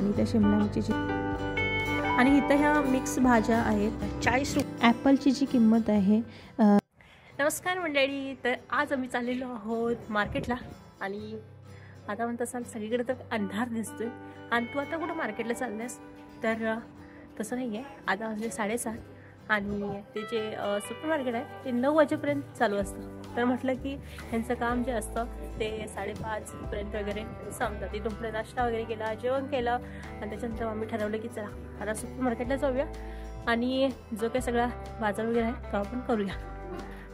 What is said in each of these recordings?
आणि त्या शिमला मिरचीची आणि इथं ह्या मिक्स भाज्या आहेत 40 रुपये. ॲपलची जी किंमत आहे नमस्कार मंडळी. तर आज आम्ही चाललेलो आहोत मार्केटला आणि आता म्हणत असाल सगळीकडे तर अंधार दिसतोय आणि तू आता कुठं मार्केटला चालल्यास, तर तसं नाही आहे. आता वाजले 7:30 आणि ते जे सुपर मार्केट आहे ते 9 वाजेपर्यंत चालू असतं. तर म्हटलं की ह्यांचं काम जे असतं ते 5:30पर्यंत वगैरे संपतं. तिथून पुढे नाश्ता वगैरे केला, जेवण केलं आणि त्याच्यानंतर आम्ही ठरवलं की चला आता सुपर मार्केटला जाऊया आणि जो काही सगळा बाजार वगैरे आहे तो आपण करूया.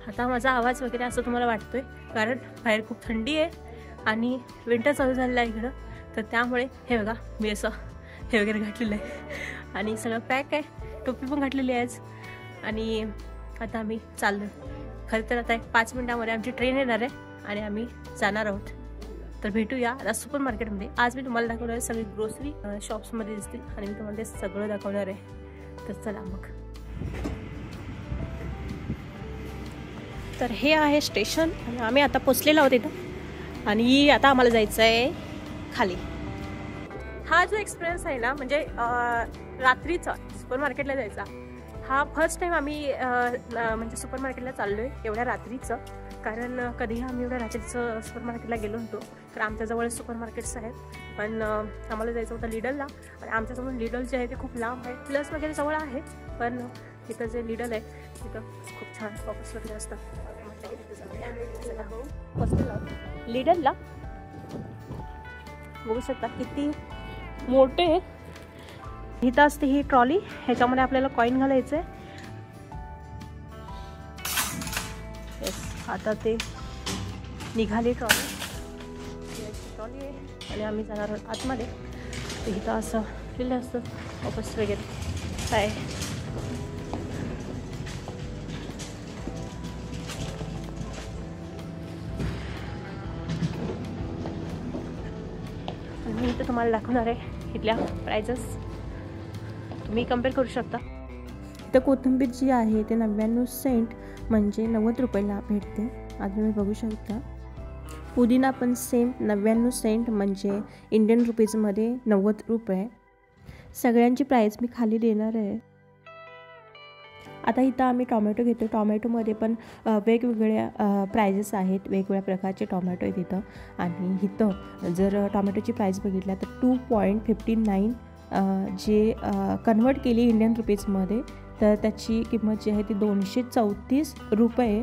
आता माझा आवाज वगैरे असं तुम्हाला वाटतोय कारण बाहेर खूप थंडी आहे आणि विंटर चालू झालेलं आहे इकडं. तर त्यामुळे हे बघा मी असं हे वगैरे घातलेलं आहे आणि सगळं पॅक आहे, टोपी पण घातलेली आहे आज. आणि आता आम्ही चाललो. खरं तर आता 5 मिनिटामध्ये आमची ट्रेन येणार आहे आणि आम्ही जाणार आहोत. तर भेटूया आता सुपर मार्केटमध्ये. आज मी तुम्हाला दाखवणार आहे सगळी ग्रोसरी शॉप्समध्ये दिसतील आणि मी तुम्हाला ते सगळं दाखवणार आहे. तर चला मग. तर हे आहे स्टेशन आणि आम्ही आता पोचलेलो आहोत इथं आणि आता आम्हाला जायचं आहे खाली. हा जो एक्सपिरियन्स आहे ना म्हणजे रात्रीचा सुपर मार्केटला जायचा हा फर्स्ट टाइम आम्ही म्हणजे सुपर मार्केटला चाललो आहे एवढ्या रात्रीचं. कारण कधीही आम्ही एवढ्या रात्रीचं सुपर मार्केटला गेलो होतो. तर आमच्याजवळ सुपर मार्केट्स आहेत पण आम्हाला जायचं होतं लिडलला आणि आमच्याजवळ लिडल जे आहे ते खूप लांब आहे. प्लस वगैरे जवळ आहे पण इथं जे लिडल आहे तिथं खूप छान ऑफर्स वगैरे असतात. लिडलला बघू शकता किती मोठे आहे. इथं असते ही ट्रॉली, ह्याच्यामध्ये आपल्याला कॉईन घालायचं आहे. येस, आता ते निघाली ट्रॉली आहे आणि आम्ही जाणार आहोत आतमध्ये. इथं असं लिहिलं असतं ऑफर्स वगैरे काय. मी इथं तुम्हाला दाखवणार आहे इथल्या प्राइजेस, तुम्ही कम्पेअर करू शकता. तर कोथिंबीर जी आहे ते 99 सेंट म्हणजे 90 रुपयाला भेटते. आता तुम्ही बघू शकता. पुदिना पण सेम 99 सेंट म्हणजे इंडियन रुपीजमध्ये 90 रुपये. सगळ्यांची प्राईस मी खाली देणार आहे. आता इथं आम्ही टॉमॅटो घेतो. टॉमॅटोमध्ये पण वेगवेगळ्या प्राइजेस आहेत, वेगवेगळ्या प्रकारचे टॉमॅटो आहेत इथं. आणि इथं जर टॉमॅटोची प्राईस बघितल्या तर 2.59 जे कन्वर्ट केली इंडियन रुपीजमध्ये तर त्याची किंमत जी आहे ती 234 रुपये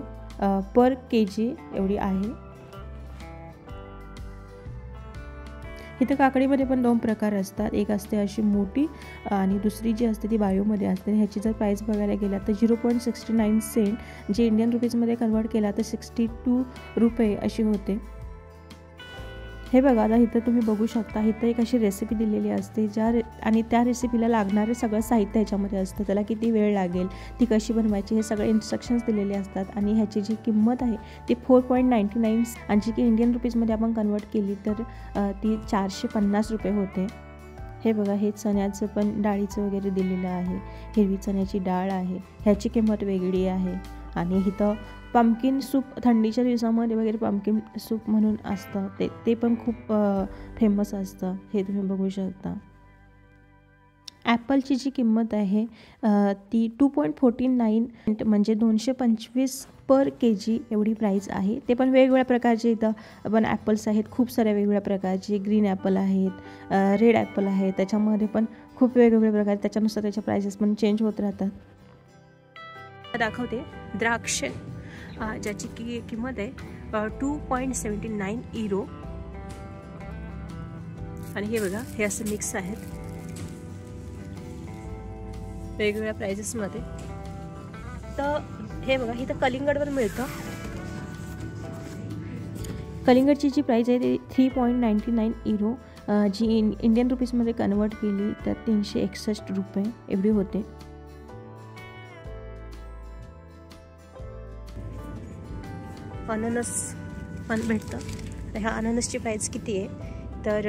पर kg एवढी आहे. इथं काकडीमध्ये पण 2 प्रकार असतात. एक असते अशी मोठी आणि दुसरी जी असते ती बायोमध्ये असते. ह्याची जर प्राईस बघायला गेला तर 0.69 सेंट जे इंडियन रुपीजमध्ये कन्वर्ट केला तर 62 रुपये अशी होते. हे बघा आता इथं तुम्ही बघू शकता. इथं एक अशी रेसिपी दिलेली असते आणि त्या रेसिपीला लागणारे सगळं साहित्य ह्याच्यामध्ये असतं. त्याला किती वेळ लागेल, ती कशी बनवायची, हे सगळे इन्स्ट्रक्शन्स दिलेले असतात. आणि ह्याची जी किंमत आहे ती 4.99 आणि जी की इंडियन रुपीजमध्ये आपण कन्वर्ट केली तर ती 450 रुपये होते. हे बघा हे चण्याचं पण डाळीचं वगैरे दिलेलं आहे. हिरवी चण्याची डाळ आहे, ह्याची किंमत वेगळी आहे. आणि इथं पंपकिन सूप थंडीच्या दिवसामध्ये वगैरे पंपकिन सूप म्हणून असतं ते पण खूप फेमस असतं. हे तुम्ही बघू शकता. ॲपलची जी किंमत आहे ती 2.49 म्हणजे 225 पर kg एवढी प्राईस आहे. ते पण वेगवेगळ्या प्रकारचे इथं पण ॲपल्स आहेत, खूप साऱ्या वेगवेगळ्या प्रकारचे. ग्रीन ॲपल आहेत, रेड ॲपल आहेत, त्याच्यामध्ये पण खूप वेगवेगळे प्रकार. त्याच्यानुसार त्याच्या प्राइसेस पण चेंज होत राहतात. दाखवते द्राक्ष ज्याची की किंमत आहे 2.79 युरो. आणि हे बघा हे असं मिक्स आहेत वेगवेगळ्या प्राइसेसमध्ये. तर हे बघा इथं कलिंगडवर मिळतं. कलिंगडची जी प्राईस आहे ती 3.99 युरो जी इंडियन रुपीजमध्ये कन्वर्ट केली तर 361 रुपये एवढी होते. अननस पण भेटतं. ह्या अननसची प्राईस किती आहे तर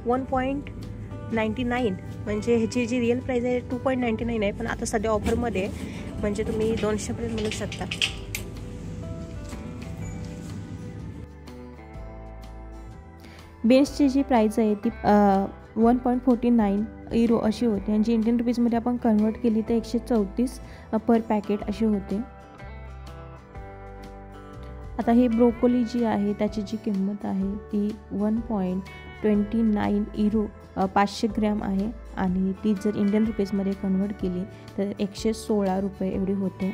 1.99 म्हणजे ह्याची जी रिअल प्राईस आहे 2.99 आहे पण आता सध्या ऑफरमध्ये म्हणजे तुम्ही 200पर्यंत मिळू शकता. बीन्सची जी प्राईस आहे ती 1.49 युरो अशी होते आणि जी इंडियन रुपीजमध्ये आपण कन्वर्ट केली तर 134 पर पॅकेट अशी होते. आता ही ब्रोकोली जी आहे त्याची जी किंमत आहे ती 1.29 युरो 500 ग्रॅम आहे आणि ती जर इंडियन रुपीजमध्ये कन्वर्ट केली तर 116 रुपये एवढी होते.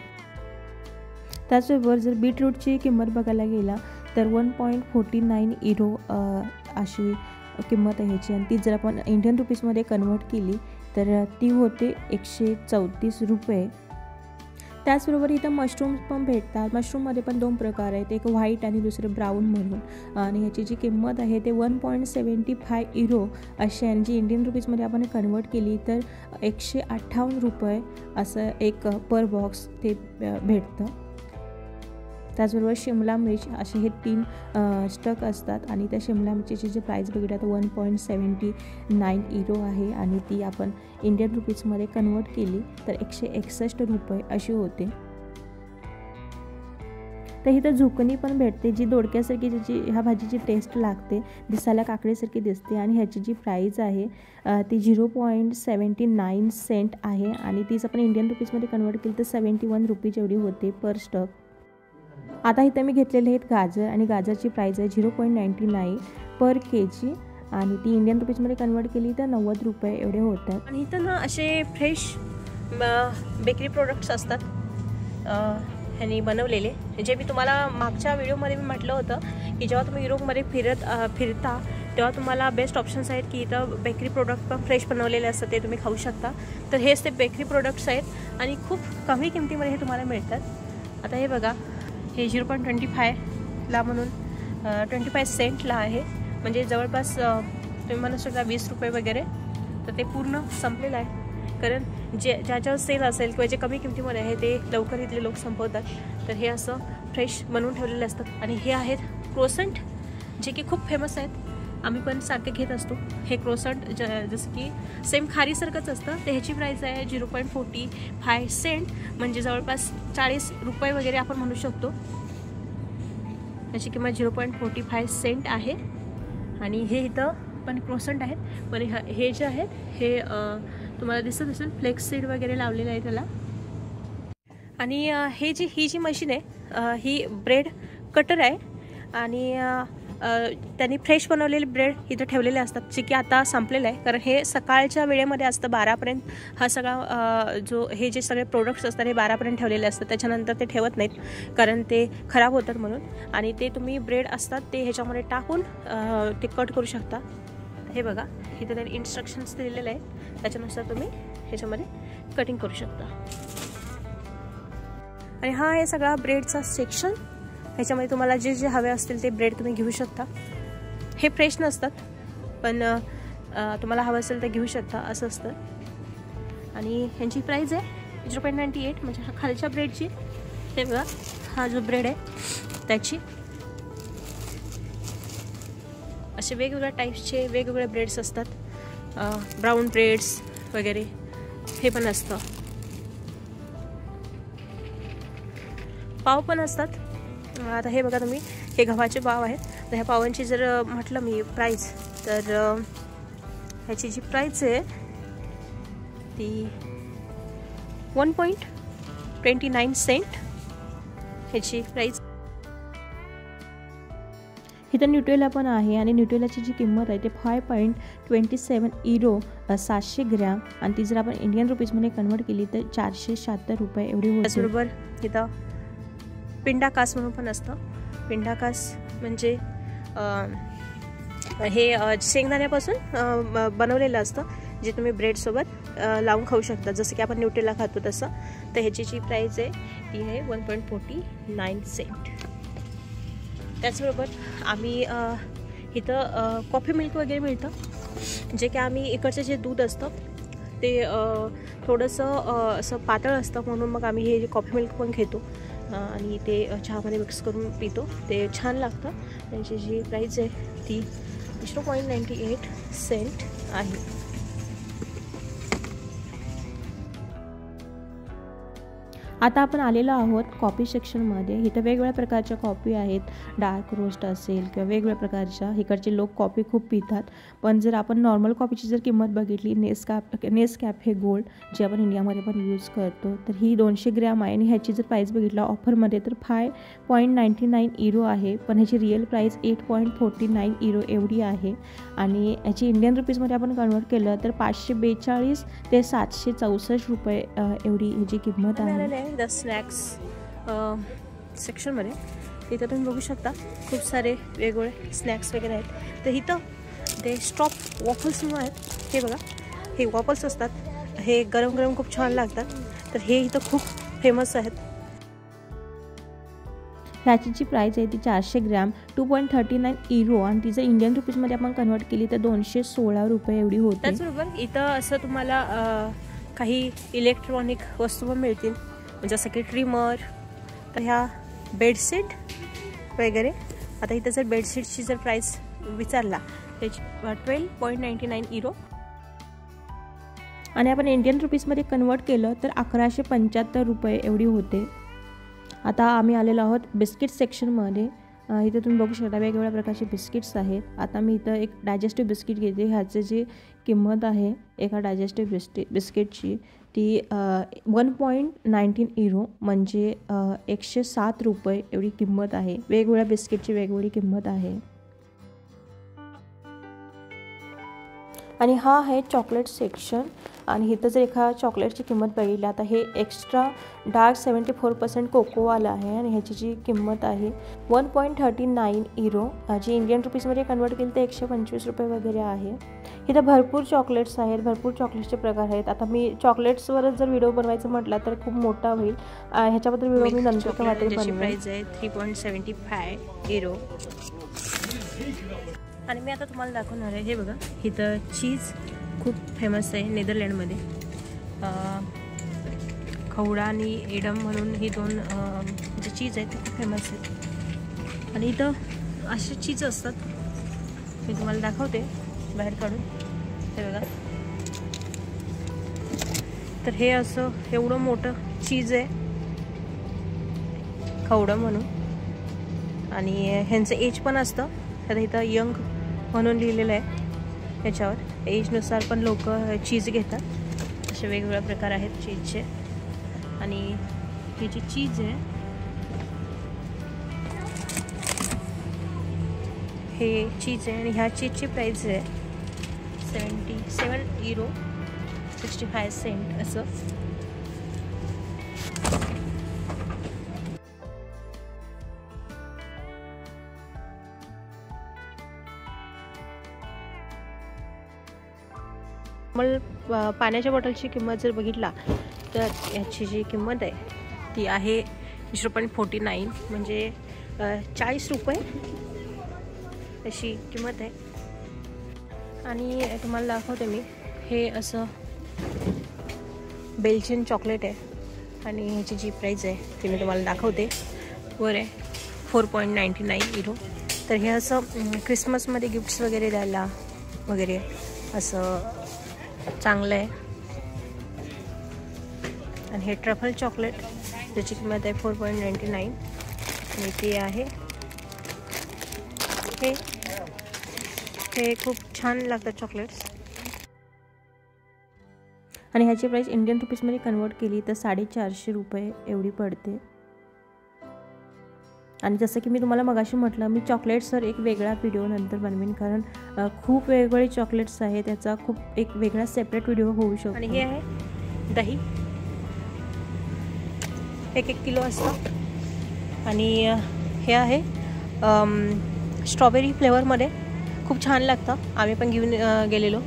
त्याचबरोबर जर बीटरूटची किंमत बघायला गेला तर 1.49 युरो अशी किंमत आहे ह्याची आणि ती जर आपण इंडियन रुपीजमध्ये कन्वर्ट केली तर ती होते 134 रुपये. त्याचबरोबर इथं मशरूम्स पण भेटतात. मशरूममध्ये पण 2 प्रकार आहेत, एक व्हाईट आणि दुसरे ब्राऊन म्हणून आणि ह्याची जी किंमत आहे ते 1.75 युरो अशी आणि जी इंडियन रुपीजमध्ये आपण कन्वर्ट केली तर 158 रुपये असं एक पर बॉक्स ते भेटतं. त्याचबरोबर शिमला मिर्च असे हे 3 स्टक असतात आणि त्या शिमला मिरचीची जी प्राईस बघितली तर 1.79 युरो आहे आणि ती आपण इंडियन रुपीजमध्ये कन्वर्ट केली तर 161 रुपये अशी होते. तर इथं झुकणी पण भेटते जी दोडक्यासारखी ज्याची ह्या भाजीची टेस्ट लागते, दिसायला काकडीसारखी दिसते आणि ह्याची जी प्राईस आहे ती 0.79 सेंट आहे आणि तीच आपण इंडियन रुपीजमध्ये कन्वर्ट केली तर 71 रुपीज एवढी होते पर स्टक. आता इथं मी घेतलेले आहेत गाजर आणि गाजरची प्राईस आहे 0.99 पर के-जी आणि ती इंडियन रुपीजमध्ये कन्वर्ट केली तर 90 रुपये एवढे होतात. आणि इथं ना असे फ्रेश बेकरी प्रोडक्ट्स असतात ह्यांनी बनवलेले, जे मी तुम्हाला मागच्या व्हिडिओमध्ये मी म्हटलं होतं की जेव्हा तुम्ही युरोपमध्ये फिरता तेव्हा तुम्हाला बेस्ट ऑप्शन्स आहेत की इथं बेकरी प्रोडक्ट पण फ्रेश बनवलेले असतात, ते तुम्ही खाऊ शकता. तर हेच ते बेकरी प्रोडक्ट्स आहेत आणि खूप कमी किमतीमध्ये हे तुम्हाला मिळतात. आता हे बघा, हे 0.25ला म्हणून 25 सेंटला आहे, म्हणजे जवळपास तुम्ही म्हणू शकता 20 रुपये वगैरे. तर ते पूर्ण संपलेलं आहे, कारण ज्याच्यावर सेल असेल किंवा जे कमी किमतीमध्ये आहे ते लवकर इथले लोक संपवतात. तर हे असं फ्रेश बनवून ठेवलेले असतात. आणि हे आहेत क्रोसंट, जे की खूप फेमस आहेत, आम्ही पण सारखे घेत असतो. हे क्रोसंट जसं की सेम खारीसारखंच असतं. तर ह्याची प्राईस आहे 0.45 सेंट, म्हणजे जवळपास 40 रुपये वगैरे आपण म्हणू शकतो. याची किंमत 0.45 सेंट आहे. आणि हे इथं पण क्रोसंट आहेत, पण हे जे आहेत हे तुम्हाला दिसत असेल फ्लेक्स सीड वगैरे लावलेलं आहे त्याला. आणि ही जी मशीन आहे ही ब्रेड कटर आहे आणि त्यांनी फ्रेश बनवलेले ब्रेड इथं ठेवलेले असतात, जे की आता संपलेलं आहे, कारण हे सकाळच्या वेळेमध्ये असतं 12पर्यंत. हा सगळा हे जे सगळे प्रोडक्ट्स असतात हे 12पर्यंत ठेवलेले असतात, त्याच्यानंतर ते ठेवत नाहीत कारण ते खराब होतात म्हणून. आणि ते तुम्ही ब्रेड असतात ते ह्याच्यामध्ये टाकून ते कट करू शकता. हे बघा, इथं त्यांनी इन्स्ट्रक्शन्स दिलेले आहेत, त्याच्यानुसार तुम्ही ह्याच्यामध्ये कटिंग करू शकता. आणि हा आहे सगळा ब्रेडचा सेक्शन. ह्याच्यामध्ये तुम्हाला जे जे हवे असतील ते ब्रेड तुम्ही घेऊ शकता. हे फ्रेश नसतात, पण तुम्हाला हवं असेल तर घेऊ शकता, असं असतं. आणि ह्यांची प्राईस आहे 0.98, म्हणजे हा खालच्या ब्रेडची. हे बघा, हा जो ब्रेड आहे त्याची असे वेगवेगळ्या टाईप्सचे वेगवेगळे ब्रेड्स असतात. ब्राऊन ब्रेड्स वगैरे हे पण असतं. पाव पण असतात. आता हे बघा तुम्ही, हे गव्हाचे पाव आहेत. तर ह्या पावांची जर म्हटलं मी प्राईस, तर ह्याची जी प्राईस आहे ती 1.29 सेंट ह्याची प्राईस. इथं न्यूट्रेला पण आहे आणि न्यूट्रेलाची जी किंमत आहे ते 5.27 युरो 700 ग्रॅम आणि ती जर आपण इंडियन रुपीजमध्ये कन्वर्ट केली तर 476 रुपये एवढी होते. त्याचबरोबर इथं पिंडाकास म्हणून पण असतं. पिंडाकास म्हणजे हे शेंगदाण्यापासून बनवलेलं असतं, जे तुम्ही ब्रेडसोबत लावून खाऊ शकता, जसं की आपण न्यूट्रेला खातो तसं. तर ह्याची जी प्राईस आहे ती आहे 1.49 सेंट. त्याचबरोबर आम्ही इथं कॉफी मिल्क वगैरे मिळतं, जे की आम्ही इकडचं जे दूध असतं ते थोडंसं असं पातळ असतं, म्हणून मग आम्ही हे कॉफी मिल्क पण घेतो आणि ते चहामध्ये मिक्स करून पितो. ते छान लागतं. त्यांची जी प्राईस आहे ती 0.98 सेंट आहे. आता आपण आलेलो आहोत कॉफी सेक्शनमध्ये. इथं वेगवेगळ्या प्रकारच्या कॉफी आहेत. डार्क रोस्ट असेल किंवा वेगवेगळ्या प्रकारच्या. इकडचे लोक कॉफी खूप पितात. पण जर आपण नॉर्मल कॉफीची जर किंमत बघितली, नेसकॅफे गोल्ड जे आपण इंडियामध्ये पण यूज करतो, तर ही 200 ग्रॅम आहे आणि ह्याची जर प्राईस बघितला ऑफरमध्ये तर 5.99 युरो आहे. पण ह्याची रिअल प्राईस 8.49 युरो एवढी आहे. आणि ह्याची इंडियन रुपीजमध्ये आपण कन्वर्ट केलं तर 542 ते 764 रुपये एवढी ह्याची किंमत आहे. द स्नॅक्स सेक्शनमध्ये इथं तुम्ही बघू शकता खूप सारे वेगवेगळे स्नॅक्स वगैरे आहेत. तर इथं ते स्टॉप वॉफल्स म्हणून आहेत. हे बघा, हे वॉफल्स असतात. हे गरम गरम खूप छान लागतात. तर हे इथं खूप फेमस आहेत. ह्याची जी प्राईस आहे ती 400 ग्रॅम 2.39 युरो आणि ती जर इंडियन रुपीजमध्ये आपण कन्वर्ट केली तर 216 रुपये एवढी होते. त्याचबरोबर इथं असं तुम्हाला काही इलेक्ट्रॉनिक वस्तू पण मिळतील, जसं की ट्रिमर, तर ह्या बेडशीट वगैरे. आता इथं जर बेडशीटची जर प्राईस विचारला त्याची 12.99 युरो आणि आपण इंडियन रुपीजमध्ये कन्वर्ट केलं तर 1175 रुपये एवढी होते. आता आम्ही आलेलो आहोत बिस्किट सेक्शनमध्ये. इथे तुम्ही बघू शकता वेगवेगळ्या प्रकारचे बिस्किट्स आहेत. आता मी इथं एक डायजेस्टिव्ह बिस्किट घेते. ह्याची जी किंमत आहे एका डायजेस्टिव्ह बिस्किटची ती 1.19 युरो म्हणजे 107 रुपये एवढी किंमत आहे. वेगवेगळ्या बिस्किटची वेगवेगळी किंमत आहे. आणि हा आहे चॉकलेट सेक्शन. आणि इथं जर एका चॉकलेटची किंमत बघितली, आता हे एक्स्ट्रा डार्क 74% कोकोवाला आहे आणि ह्याची जी किंमत आहे 1.39 युरो, जी इंडियन रुपीजमध्ये कन्वर्ट केली तर 125 रुपये वगैरे आहे. इथं भरपूर चॉकलेट्स आहेत, भरपूर चॉकलेट्सचे प्रकार आहेत. आता मी चॉकलेट्सवरच जर व्हिडिओ बनवायचं म्हटलं तर खूप मोठा होईल. ह्याच्याबद्दल व्हिडिओ मी नंतर वाटेल बनवेन. प्राईस आहे 3.75 युरो. आणि मी आता तुम्हाला दाखवणार आहे. हे बघा, इथं चीज खूप फेमस आहे नेदरलँडमध्ये. खवडा आणि एडम म्हणून ही दोन जे चीज आहेत ते खूप फेमस आहेत. आणि इथं असे चीज असतात, मी तुम्हाला दाखवते बाहेर काढून. हे बघा, तर हे असं एवढं मोठं चीज आहे खवडा म्हणून. आणि ह्यांचं एज पण असतं. आता इथं यंग म्हणून लिहिलेलं आहे. याच्यावर एजनुसार पण लोक चीज घेतात. असे वेगवेगळे प्रकार आहेत चीजचे. आणि ही जी चीज आहे हे चीज आहे आणि ह्या चीजची प्राईस आहे 77 युरो 65 सेंट असं. मग पाण्याच्या बॉटलची किंमत जर बघितला तर याची जी किंमत आहे ती आहे 0.49 म्हणजे 40 रुपये अशी किंमत आहे. आणि तुम्हाला दाखवते मी, हे असं बेल्जियन चॉकलेट आहे आणि ह्याची जी प्राईस आहे ती मी तुम्हाला दाखवते. वर आहे 4.99 युरो. तर हे असं क्रिसमसमध्ये गिफ्ट्स वगैरे द्यायला वगैरे असं चांगलं आहे. आणि हे ट्रफल चॉकलेट ज्याची किंमत आहे 4.99 आणि ते आहे हे खूप छान लागतात चॉकलेट्स. आणि ह्याची प्राईस इंडियन रुपीजमध्ये कन्वर्ट केली तर 450 रुपये एवढी पडते. आणि जसं की मी तुम्हाला मगाशी म्हटलं, मी चॉकलेट्सवर एक वेगळा व्हिडिओ नंतर बनवीन, कारण खूप वेगवेगळे चॉकलेट्स आहेत. त्याचा खूप एक वेगळा सेपरेट व्हिडिओ होऊ शकतो. आणि हे आहे दही, 1 किलो असतं. आणि हे आहे स्ट्रॉबेरी फ्लेवरमध्ये, खूप छान लागतं. आम्ही पण घेऊन गेलेलो,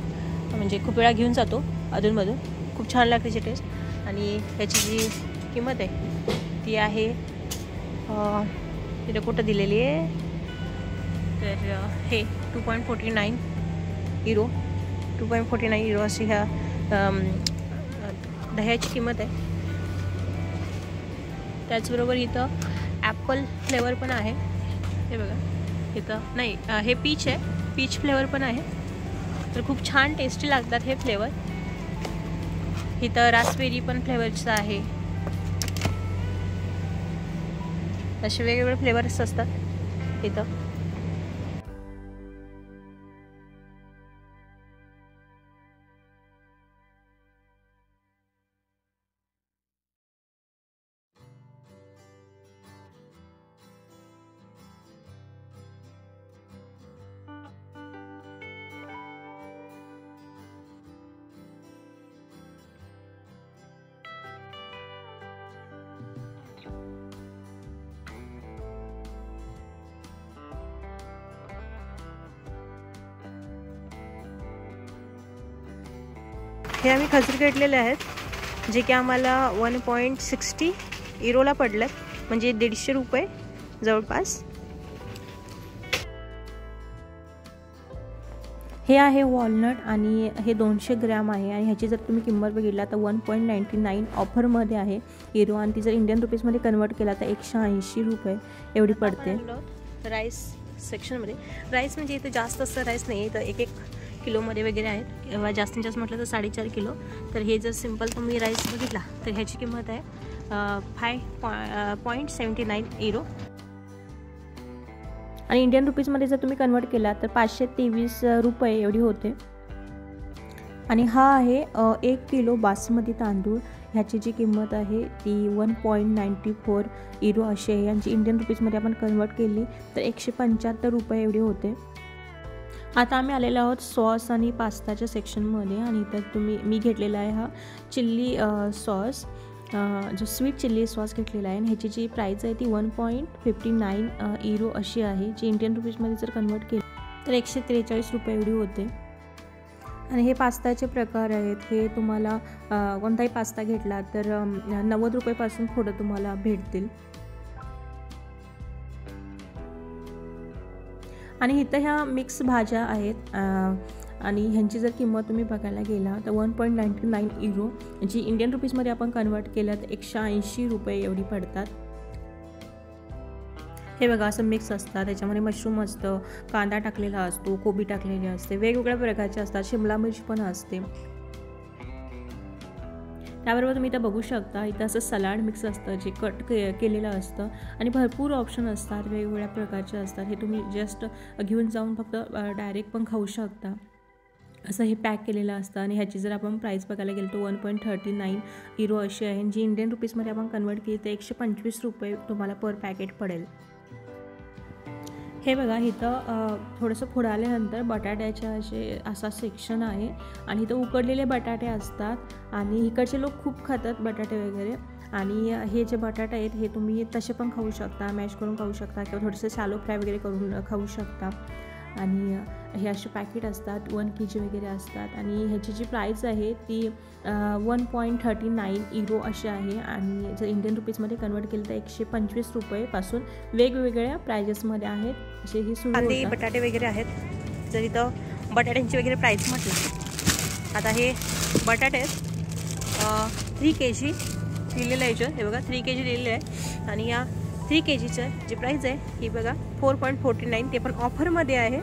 म्हणजे खूप वेळा घेऊन जातो अधूनमधून. खूप छान लागते त्याची टेस्ट. आणि ह्याची जी किंमत आहे ती आहे तिथे कुठं दिलेली आहे तर हे 2.49 युरो 2.49 युरो अशी ह्या दह्याची किंमत आहे. त्याचबरोबर इथं ॲपल फ्लेवर पण आहे. हे बघा, इथं नाही, हे पीच आहे, पीच फ्लेवर पण आहे. तर खूप छान टेस्टी लागतात हे फ्लेवर. इथं रास्पबेरी पण फ्लेवरचं आहे. असे वेगवेगळे फ्लेवर्स असतात इथं. हे आम्ही खजूर घेतलेले आहेत जे की आम्हाला 1.60 युरोला पडलं, म्हणजे 150 रुपये जवळपास. हे आहे वॉलनट आणि हे 200 ग्रॅम आहे आणि ह्याची जर तुम्ही किंमत बघितला तर 1.99 ऑफरमध्ये आहे युरो, आणि ती जर इंडियन रुपीजमध्ये कन्वर्ट केला तर 180 रुपये एवढी पडते. राईस सेक्शनमध्ये राईस म्हणजे इथं जास्त असं राईस नाही, इथं 1-1 किलोमध्ये वगैरे आहेत, किंवा जास्तीत जास्त म्हटलं तर 4.5 किलो. तर हे जर सिम्पल तुम्ही राईस बघितला तर ह्याची किंमत आहे 5.79 युरो, आणि इंडियन रुपीजमध्ये जर तुम्ही कन्वर्ट केला तर 523 रुपये एवढी होते. आणि हा आहे 1 किलो बासमती तांदूळ, ह्याची जी किंमत आहे ती 1.94 युरो अशी आहे, यांची इंडियन रुपीजमध्ये आपण कन्वर्ट केली तर 175 रुपये एवढी होते. आता आम्ही आलेलो आहोत सॉस आणि पास्ताच्या सेक्शनमध्ये, आणि इथं मी घेतलेला आहे हा चिल्ली सॉस, जो स्वीट चिल्ली सॉस घेतलेला आहे, आणि ह्याची जी प्राईस आहे ती 1.59 युरो अशी आहे, जी इंडियन रुपीजमध्ये जर कन्वर्ट केली तर 143 रुपये एवढी होते. आणि हे पास्ताचे प्रकार आहेत, हे तुम्हाला कोणताही पास्ता घेतला तर 90 रुपयेपासून पुढं तुम्हाला भेटतील. आणि इथं ह्या मिक्स भाज्या आहेत, आणि ह्यांची जर किंमत तुम्ही बघायला गेला तर 1.99 युरो, जी इंडियन रुपीजमध्ये आपण कन्वर्ट केलं तर 180 रुपये एवढी पडतात. हे बघा असं मिक्स असतात, त्याच्यामध्ये मशरूम असतं, कांदा टाकलेला असतो, कोबी टाकलेली असते, वेगवेगळ्या प्रकारचे असतात, शिमला मिर्च पण असते. त्याबरोबर तुम्ही इथं बघू शकता इथं असं सलाड मिक्स असतं जे कट केलेलं असतं, आणि भरपूर ऑप्शन असतात, वेगवेगळ्या प्रकारचे असतात. हे तुम्ही जस्ट घेऊन जाऊन फक्त डायरेक्ट पण खाऊ शकता, असं हे पॅक केलेलं असतं. आणि ह्याची जर आपण प्राईस बघायला गेलो तर 1.39 युरो अशी आहे, जी इंडियन रुपीजमध्ये आपण कन्वर्ट केली तर 125 रुपये तुम्हाला पर पॅकेट पडेल. हे बघा इथं थोडंसं पुढं आल्यानंतर बटाट्याच्या असा सेक्शन आहे, आणि इथं उकडलेले बटाटे असतात, आणि इकडचे लोक खूप खातात बटाटे वगैरे. आणि हे जे बटाटे आहेत हे तुम्ही तसे पण खाऊ शकता, मॅश करून खाऊ शकता, किंवा थोडेसे शॅलो फ्राय वगैरे करून खाऊ शकता. आणि हे असे पॅकेट असतात 1 kg वगैरे असतात, आणि ह्याची जी प्राईस आहे ती 1.39 युरो अशी आहे, आणि जर इंडियन रुपीजमध्ये कन्वर्ट केलं तर 125 रुपयेपासून वेगवेगळ्या प्राइजेसमध्ये आहेत. असे ही सुरू होतात. बटाटे वगैरे आहेत, जर इथं बटाट्यांची वगैरे प्राईस म्हटलं, आता हे बटाटे आहेत 3 kg लिहिलेलं आहे, हे बघा 3 kg लिहिलेलं आहे. आणि या 3 kgचं जी प्राईस आहे ही बघा 4.49, ते पण ऑफरमध्ये आहे.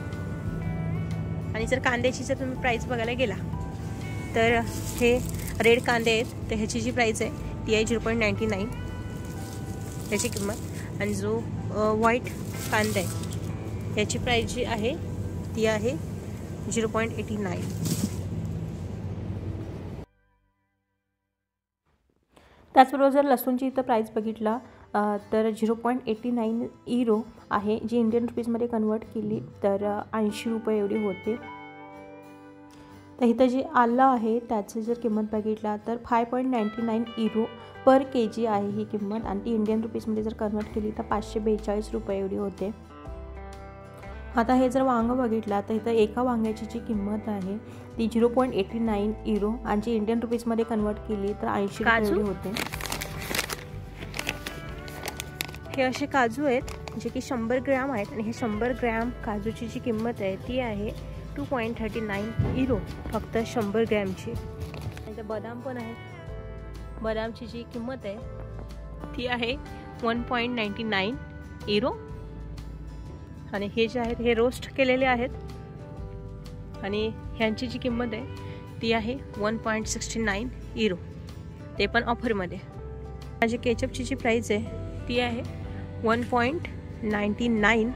आणि जर कांद्याची जर तुम्ही प्राईस बघायला गेला तर हे रेड कांदे आहेत, तर ह्याची जी प्राईस आहे ती आहे 0.99 ह्याची किंमत. आणि जो व्हाईट कांदा आहे ह्याची प्राईस जी आहे ती आहे 0.89. त्याचबरोबर जर लसूणची इथं प्राईस बघितला तर 0.89 युरो आहे, जी इंडियन रुपीजमध्ये कन्वर्ट केली तर 80 रुपये एवढी होते. तर इथं जे आलं आहे त्याची जर किंमत बघितला तर 5.99 युरो पर kg आहे ही किंमत, आणि ती इंडियन रुपीजमध्ये जर कन्वर्ट केली तर 542 रुपये एवढी होते. आता हे जर वांगं बघितला तर इथं एका वांग्याची जी किंमत आहे ती 0.89 युरो, आणि जी इंडियन रुपीजमध्ये कन्वर्ट केली तर 80 रुपये एवढी होते. हे असे काजू आहेत जे की 100 ग्रॅम आहेत, आणि हे 100 ग्रॅम काजूची जी किंमत आहे ती आहे 2.39 युरो फक्त 100 ग्रॅमची. आणि बदाम पण आहेत, बदामची जी किंमत आहे ती आहे 1.99 युरो. आणि हे जे आहेत हे रोस्ट केलेले आहेत, आणि ह्यांची जी किंमत आहे ती आहे 1.69 युरो, ते पण ऑफरमध्ये. माझी केचपची जी प्राईस आहे ती आहे 1.99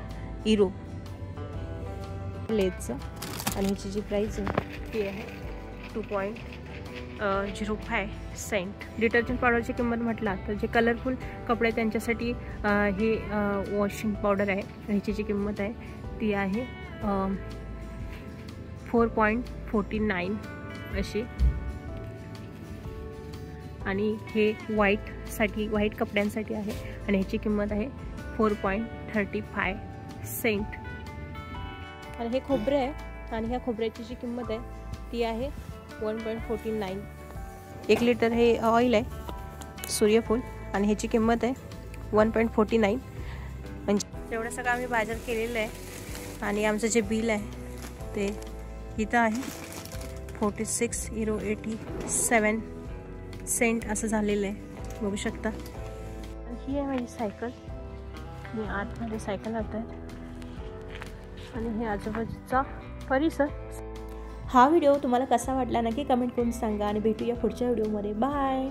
युरो लेसचं आणि ह्याची जी प्राईस आहे ती आहे 2.05 सेंट. डिटर्जंट पावडरची किंमत म्हटला तर जे कलरफुल कपडे त्यांच्यासाठी हे वॉशिंग पावडर आहे. ह्याची जी किंमत आहे ती आहे 4.49 अशी. आणि हे व्हाईट कपड्यांसाठी आहे आणि ह्याची किंमत आहे 4.35 सेंट. आणि हे खोबरे आहे आणि ह्या खोबऱ्याची जी किंमत आहे ती आहे 1.49. 1 लिटर हे ऑइल आहे सूर्यफूल आणि ह्याची किंमत आहे 1.49. म्हणजे एवढं सगळं आम्ही बाजार केलेलं आहे. आणि आमचं जे बिल आहे ते इथं आहे 46.87 सेंट असं झालेलं आहे, बघू शकता. आणि ही आहे माझी सायकल. मी आतमध्ये सायकल लावत आहे आणि हे आजूबाजूचा परिसर. हा व्हिडिओ तुम्हाला कसा वाटला नक्की कमेंट करून सांगा आणि भेटूया पुढच्या व्हिडिओमध्ये. बाय.